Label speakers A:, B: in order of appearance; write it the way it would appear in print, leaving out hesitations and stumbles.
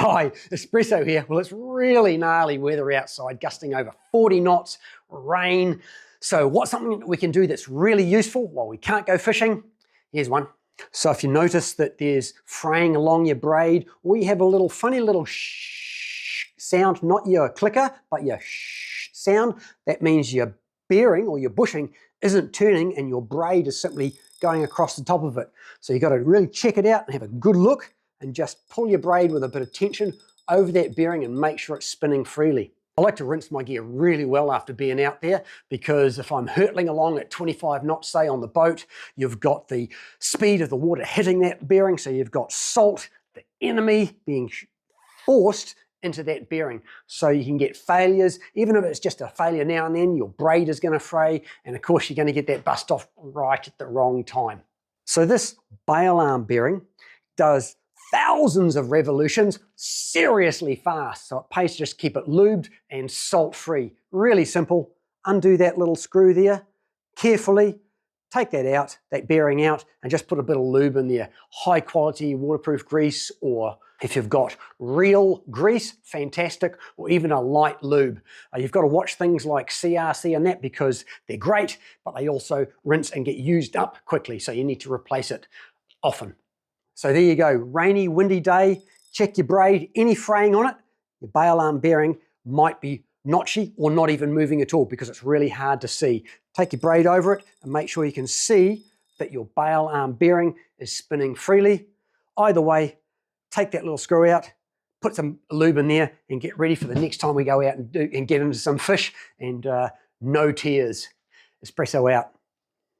A: Hi, Espresso here. Well, it's really gnarly weather outside, gusting over 40 knots, rain. So what's something that we can do that's really useful while we can't go fishing? Here's one. So if you notice that there's fraying along your braid, or you have a little funny little shh sound, not your clicker, but your shh sound, that means your bearing or your bushing isn't turning and your braid is simply going across the top of it. So you've got to really check it out and have a good look and just pull your braid with a bit of tension over that bearing and make sure it's spinning freely. I like to rinse my gear really well after being out there, because if I'm hurtling along at 25 knots, say, on the boat, you've got the speed of the water hitting that bearing, so you've got salt, the enemy, being forced into that bearing. So you can get failures. Even if it's just a failure now and then, your braid is going to fray, and of course you're going to get that bust off right at the wrong time. So this bail arm bearing does thousands of revolutions seriously fast, so it pays to just keep it lubed and salt free. Really simple. Undo that little screw there carefully, take that out, that bearing out, and just put a bit of lube in there. High quality waterproof grease, or if you've got real grease, fantastic, or even a light lube. You've got to watch things like CRC and that, because they're great, but they also rinse and get used up quickly, so you need to replace it often. So there you go, rainy, windy day, check your braid, any fraying on it, your bail arm bearing might be notchy or not even moving at all, because it's really hard to see. Take your braid over it and make sure you can see that your bail arm bearing is spinning freely. Either way, take that little screw out, put some lube in there, and get ready for the next time we go out and get into some fish, and no tears. Espresso out.